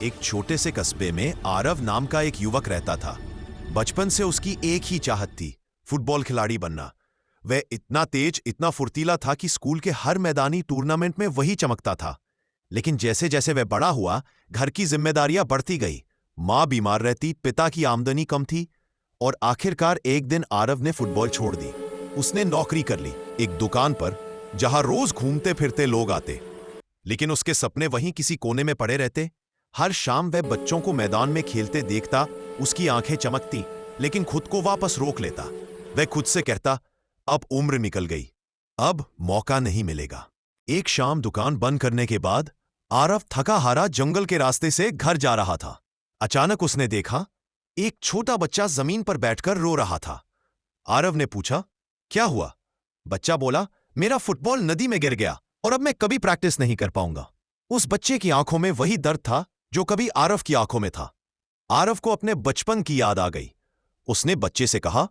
एक छोटे से कस्बे में आरव नाम का एक युवक रहता था। बचपन से उसकी एक ही चाहत थी, फुटबॉल खिलाड़ी बनना। वह इतना तेज, इतना फुर्तीला था कि स्कूल के हर मैदानी टूर्नामेंट में वही चमकता था। लेकिन जैसे जैसे वह बड़ा हुआ, घर की जिम्मेदारियां बढ़ती गई। माँ बीमार रहती, पिता की आमदनी कम थी और आखिरकार एक दिन आरव ने फुटबॉल छोड़ दी। उसने नौकरी कर ली, एक दुकान पर, जहां रोज घूमते फिरते लोग आते। लेकिन उसके सपने वहीं किसी कोने में पड़े रहते। हर शाम वह बच्चों को मैदान में खेलते देखता, उसकी आंखें चमकती, लेकिन खुद को वापस रोक लेता। वह खुद से कहता, अब उम्र निकल गई, अब मौका नहीं मिलेगा। एक शाम दुकान बंद करने के बाद आरव थका हारा जंगल के रास्ते से घर जा रहा था। अचानक उसने देखा, एक छोटा बच्चा जमीन पर बैठकर रो रहा था। आरव ने पूछा, क्या हुआ? बच्चा बोला, मेरा फुटबॉल नदी में गिर गया और अब मैं कभी प्रैक्टिस नहीं कर पाऊंगा। उस बच्चे की आंखों में वही दर्द था जो कभी आरव की आंखों में था। आरव को अपने बचपन की याद आ गई। उसने बच्चे से कहा,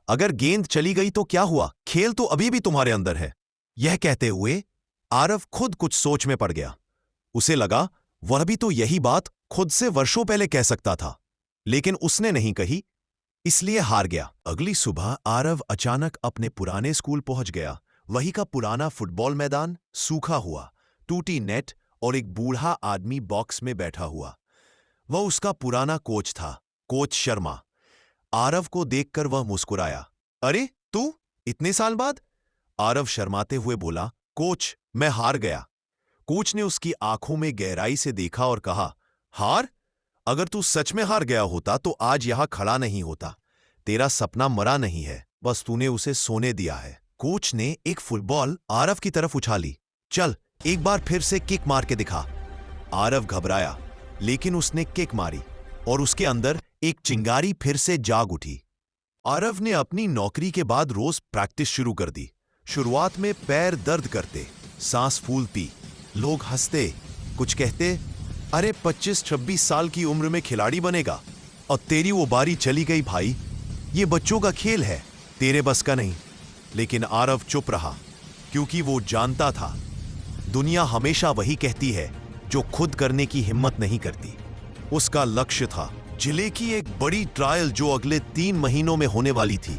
अगर गेंद चली गई तो क्या हुआ, खेल तो अभी भी तुम्हारे अंदर है। यह कहते हुए आरव खुद कुछ सोच में पड़ गया। उसे लगा, वह भी तो यही बात खुद से वर्षों पहले कह सकता था, लेकिन उसने नहीं कही, इसलिए हार गया। अगली सुबह आरव अचानक अपने पुराने स्कूल पहुंच गया। वही का पुराना फुटबॉल मैदान, सूखा हुआ, टूटी नेट और एक बूढ़ा आदमी बॉक्स में बैठा हुआ। वह उसका पुराना कोच था, कोच शर्मा। आरव को देखकर वह मुस्कुराया। अरे तू, इतने साल बाद? आरव शर्माते हुए बोला, कोच, मैं हार गया। कोच ने उसकी आंखों में गहराई से देखा और कहा, हार? अगर तू सच में हार गया होता तो आज यहां खड़ा नहीं होता। तेरा सपना मरा नहीं है, बस तूने उसे सोने दिया है। कोच ने एक फुटबॉल आरव की तरफ उछाली। चल, एक बार फिर से किक मार के दिखा। आरव घबराया, लेकिन उसने किक मारी और उसके अंदर एक चिंगारी फिर से जाग उठी। आरव ने अपनी नौकरी के बाद रोज प्रैक्टिस शुरू कर दी। शुरुआत में पैर दर्द करते, सांस फूलती, लोग हंसते, कुछ कहते, अरे 25-26 साल की उम्र में खिलाड़ी बनेगा, और तेरी वो बारी चली गई भाई, ये बच्चों का खेल है, तेरे बस का नहीं। लेकिन आरव चुप रहा, क्योंकि वो जानता था, दुनिया हमेशा वही कहती है जो खुद करने की हिम्मत नहीं करती। उसका लक्ष्य था जिले की एक बड़ी ट्रायल जो अगले 3 महीनों में होने वाली थी।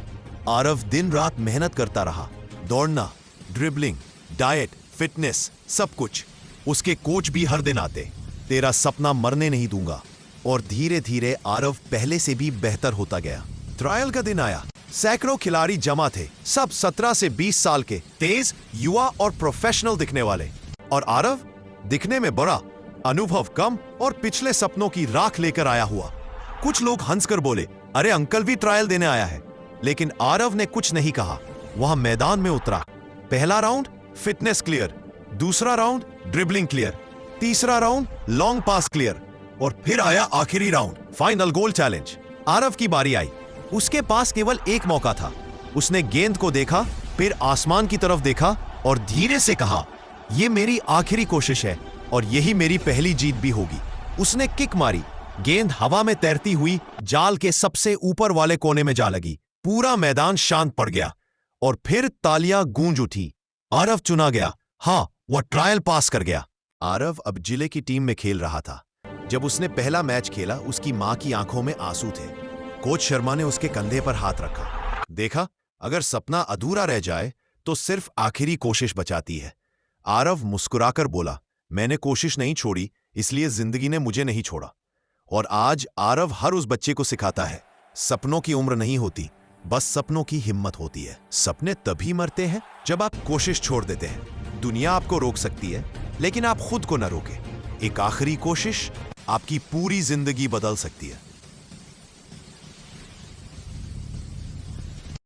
आरव दिन रात मेहनत करता रहा, दौड़ना, ड्रिबलिंग, डाइट, फिटनेस, सब कुछ। उसके कोच भी हर दिन आते, तेरा सपना मरने नहीं दूंगा। और धीरे धीरे आरव पहले से भी बेहतर होता गया। ट्रायल का दिन आया, सैकड़ों खिलाड़ी जमा थे, सब 17 से 20 साल के, तेज, युवा और प्रोफेशनल दिखने वाले। और आरव दिखने में बड़ा, अनुभव कम और पिछले सपनों की राख लेकर आया हुआ। कुछ लोग हंसकर बोले, अरे अंकल भी ट्रायल देने आया है। लेकिन आरव ने कुछ नहीं कहा। वह मैदान में उतरा। पहला राउंड फिटनेस क्लियर, दूसरा राउंड ड्रिबलिंग क्लियर, तीसरा राउंड लॉन्ग पास क्लियर, और फिर आया आखिरी round, final goal challenge. Aarav की बारी आई। उसके पास केवल एक मौका था। उसने गेंद को देखा, फिर आसमान की तरफ देखा और धीरे से कहा, यह मेरी आखिरी कोशिश है और यही मेरी पहली जीत भी होगी। उसने किक मारी, गेंद हवा में तैरती हुई जाल के सबसे ऊपर वाले कोने में जा लगी। पूरा मैदान शांत पड़ गया और फिर तालियां गूंज उठी। आरव चुना गया। हाँ, वह ट्रायल पास कर गया। आरव अब जिले की टीम में खेल रहा था। जब उसने पहला मैच खेला, उसकी मां की आंखों में आंसू थे। कोच शर्मा ने उसके कंधे पर हाथ रखा। देखा, अगर सपना अधूरा रह जाए तो सिर्फ आखिरी कोशिश बचाती है। आरव मुस्कुराकर बोला, मैंने कोशिश नहीं छोड़ी, इसलिए जिंदगी ने मुझे नहीं छोड़ा। और आज आरव हर उस बच्चे को सिखाता है, सपनों की उम्र नहीं होती, बस सपनों की हिम्मत होती है। सपने तभी मरते हैं जब आप कोशिश छोड़ देते हैं। दुनिया आपको रोक सकती है, लेकिन आप खुद को न रोके। एक आखिरी कोशिश आपकी पूरी जिंदगी बदल सकती है।